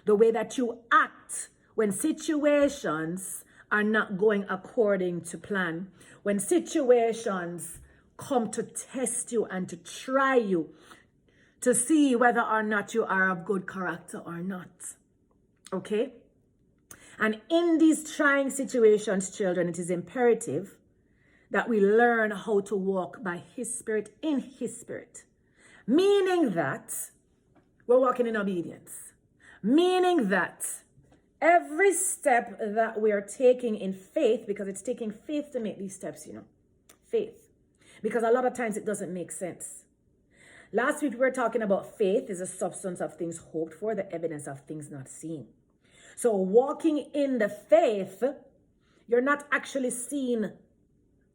The way that you act when situations are not going according to plan. When situations come to test you and to try you, to see whether or not you are of good character or not. Okay? And in these trying situations, children, it is imperative that we learn how to walk by His Spirit, in His Spirit. Meaning that we're walking in obedience. Meaning that every step that we are taking in faith, because it's taking faith to make these steps, faith. Because a lot of times it doesn't make sense. Last week we were talking about faith is a substance of things hoped for, the evidence of things not seen. So walking in the faith, you're not actually seeing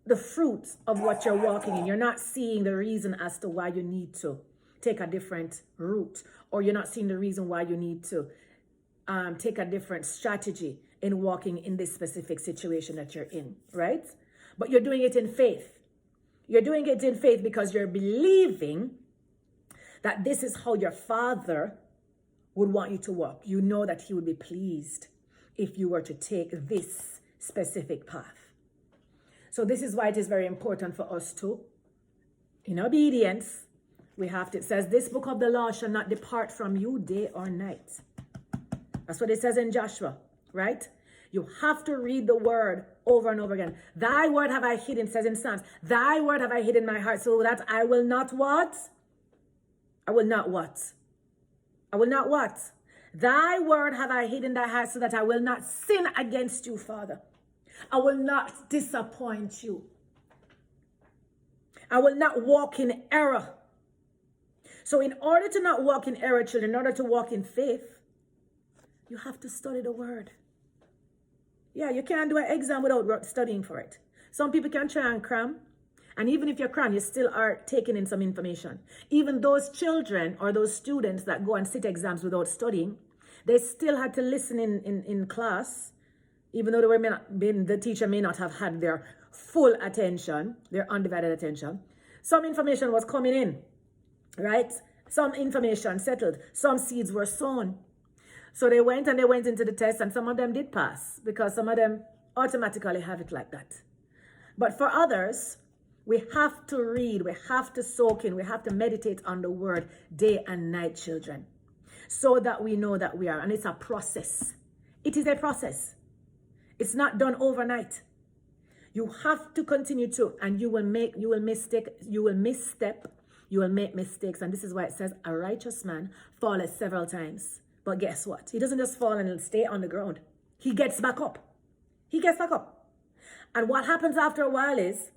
the fruit of what you're walking in. You're not seeing the reason as to why you need to take a different route, or you're not seeing the reason why you need to take a different strategy in walking in this specific situation that you're in, right? But you're doing it in faith. You're doing it in faith because you're believing that this is how your Father would want you to walk. You know that He would be pleased if you were to take this specific path. So this is why it is very important for us to, in obedience, it says, this book of the law shall not depart from you day or night. That's what it says in Joshua, right? You have to read the word over and over again. Thy word have I hidden, says in Psalms. Thy word have I hidden in my heart, so that I will not what? I will not what? I will not what? Thy word have I hidden in thy heart, so that I will not sin against you, Father. I will not disappoint you. I will not walk in error. So in order to not walk in error, children, in order to walk in faith, you have to study the word. Yeah, you can't do an exam without studying for it. Some people can try and cram. And even if you cram, you still are taking in some information. Even those children or those students that go and sit exams without studying, they still had to listen in class, even though the teacher may not have had their full attention, their undivided attention. Some information was coming in, right? Some information settled. Some seeds were sown. So they went into the test, and some of them did pass because some of them automatically have it like that. But for others, we have to read, we have to soak in, we have to meditate on the word day and night, children, so that we know that we are. And it's a process. It is a process. It's not done overnight. You have to continue to, and you will misstep, you will make mistakes. And this is why it says a righteous man falleth several times. But guess what? He doesn't just fall and stay on the ground. He gets back up. He gets back up. And what happens after a while is,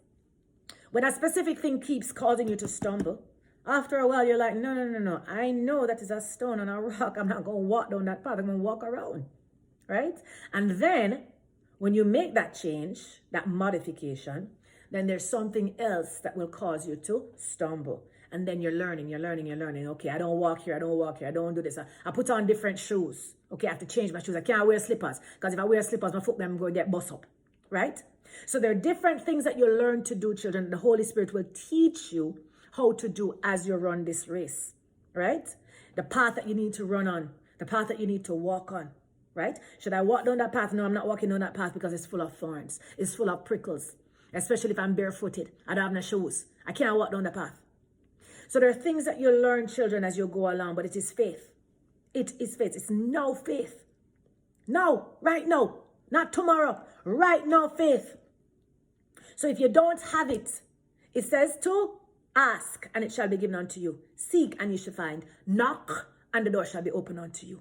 when a specific thing keeps causing you to stumble, after a while you're like, no. I know that is a stone and a rock. I'm not going to walk down that path. I'm going to walk around. Right? And then, when you make that change, that modification, then there's something else that will cause you to stumble. And then you're learning. Okay, I don't walk here. I don't do this. I put on different shoes. Okay, I have to change my shoes. I can't wear slippers. Because if I wear slippers, my foot, I'm going to get bust up. Right? So there are different things that you learn to do, children. The Holy Spirit will teach you how to do as you run this race. Right? The path that you need to run on. The path that you need to walk on. Right? Should I walk down that path? No, I'm not walking down that path because it's full of thorns. It's full of prickles. Especially if I'm barefooted. I don't have no shoes. I can't walk down the path. So there are things that you learn, children, as you go along, but it is faith. It is faith. It's now faith. Now, right now, not tomorrow, right now faith. So if you don't have it, it says to ask and it shall be given unto you. Seek and you shall find. Knock and the door shall be opened unto you.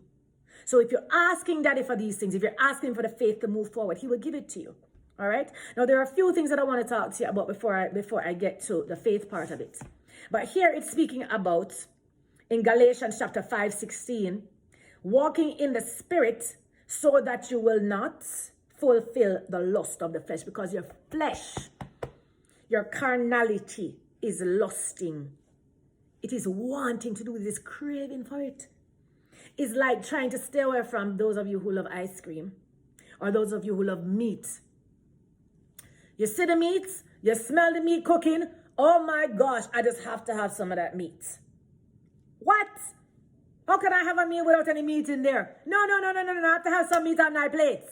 So if you're asking Daddy for these things, if you're asking for the faith to move forward, He will give it to you. All right. Now, there are a few things that I want to talk to you about before I get to the faith part of it. But here it's speaking about, in Galatians chapter 5:16, walking in the Spirit so that you will not fulfill the lust of the flesh. Because your flesh, your carnality is lusting. It is wanting to do this, craving for it. It's like trying to stay away from those of you who love ice cream or those of you who love meat. You see the meat, you smell the meat cooking. Oh my gosh, I just have to have some of that meat. What? How can I have a meal without any meat in there? No, no, no, no, no, no. I have to have some meat on my plate.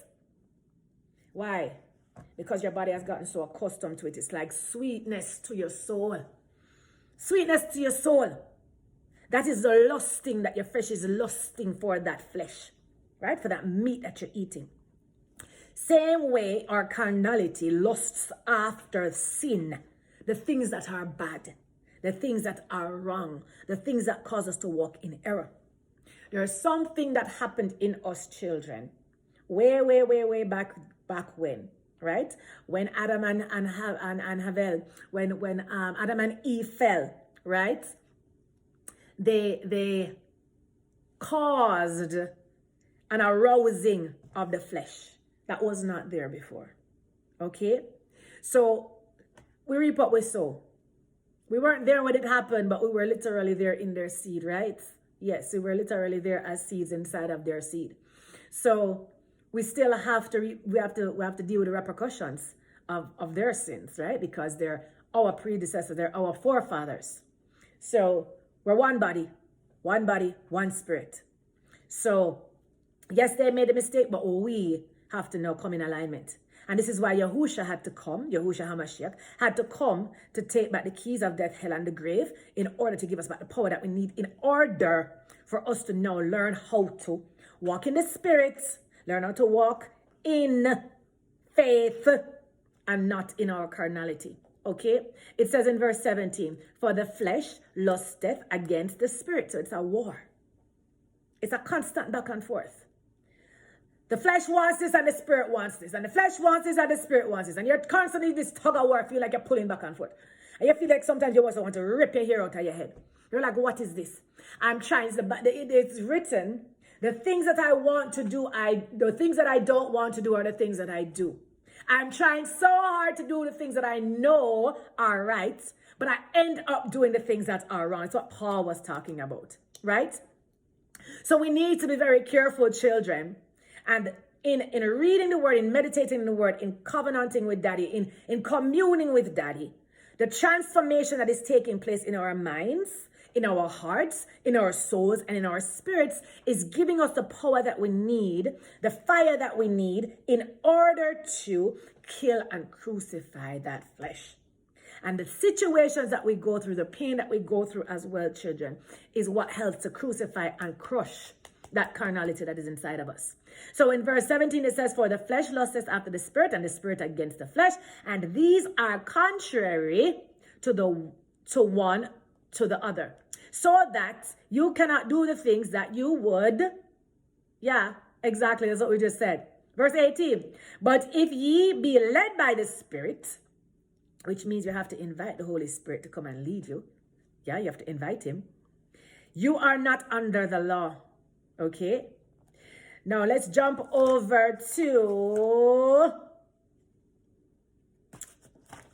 Why? Because your body has gotten so accustomed to it. It's like sweetness to your soul. Sweetness to your soul. That is the lusting that your flesh is lusting for, that flesh. Right? For that meat that you're eating. Same way our carnality lusts after sin. The things that are bad. The things that are wrong. The things that cause us to walk in error. There is something that happened in us children. Way back when. Right? When Adam and Havel, when Adam and Eve fell, right? They caused an arousing of the flesh that was not there before. Okay? So we reap what we sow. We weren't there when it happened, but we were literally there in their seed, right? Yes, we were literally there as seeds inside of their seed. So we still have to we have to deal with the repercussions of their sins, right? Because they're our predecessors, they're our forefathers. So we're one body, one spirit. So yes, they made a mistake, but we have to now come in alignment. And this is why Yahushua HaMashiach had to come to take back the keys of death, hell, and the grave in order to give us back the power that we need in order for us to now learn how to walk in the spirit, learn how to walk in faith and not in our carnality. Okay? It says in verse 17, for the flesh lusteth against the spirit. So it's a war. It's a constant back and forth. The flesh wants this and the spirit wants this. And the flesh wants this and the spirit wants this. And you're constantly this tug of war. Feel like you're pulling back and forth. And you feel like sometimes you also want to rip your hair out of your head. You're like, what is this? I'm trying. It's written, the things that I want to do, the things that I don't want to do are the things that I do. I'm trying so hard to do the things that I know are right, but I end up doing the things that are wrong. That's what Paul was talking about, right? So we need to be very careful, children. And in reading the word, in meditating in the word, in covenanting with daddy, in communing with daddy, the transformation that is taking place in our minds, in our hearts, in our souls, and in our spirits is giving us the power that we need, the fire that we need in order to kill and crucify that flesh. And the situations that we go through, the pain that we go through as well, children, is what helps to crucify and crush that carnality that is inside of us. So in verse 17, it says, for the flesh lusteth after the spirit, and the spirit against the flesh. And these are contrary to one to the other. So that you cannot do the things that you would. Yeah, exactly. That's what we just said. Verse 18. But if ye be led by the Spirit, which means you have to invite the Holy Spirit to come and lead you. Yeah, you have to invite him. You are not under the law. Okay. Now let's jump over to,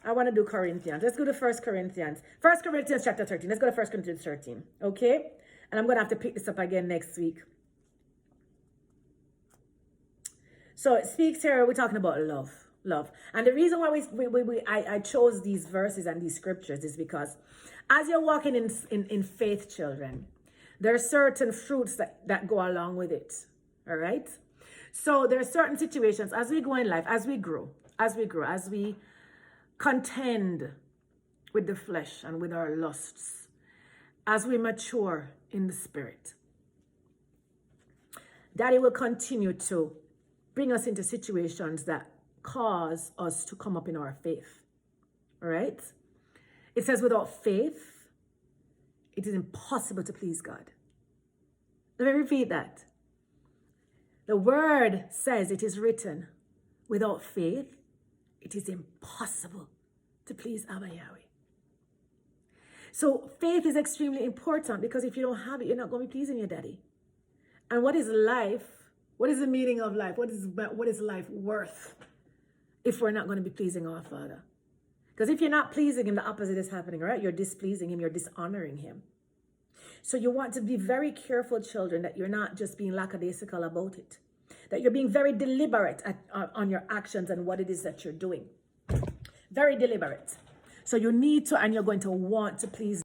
I want to do Corinthians. Let's go to 1 Corinthians. 1 Corinthians chapter 13. Let's go to 1 Corinthians 13. Okay. And I'm going to have to pick this up again next week. So it speaks here, we're talking about love. Love. And the reason why I chose these verses and these scriptures is because as you're walking in faith, children, there are certain fruits that go along with it. All right. So there are certain situations as we go in life, as we grow, as we contend with the flesh and with our lusts, as we mature in the spirit. Daddy will continue to bring us into situations that cause us to come up in our faith. All right. It says without faith, it is impossible to please God. Let me repeat that. The word says, it is written, without faith, it is impossible to please Abba Yahweh. So faith is extremely important because if you don't have it, you're not going to be pleasing your daddy. And what is life? What is the meaning of life? What is life worth if we're not going to be pleasing our Father? Because if you're not pleasing him, the opposite is happening, right? You're displeasing him, you're dishonoring him. So you want to be very careful, children, that you're not just being lackadaisical about it. That you're being very deliberate on your actions and what it is that you're doing. Very deliberate. So you need to, and you're going to want to please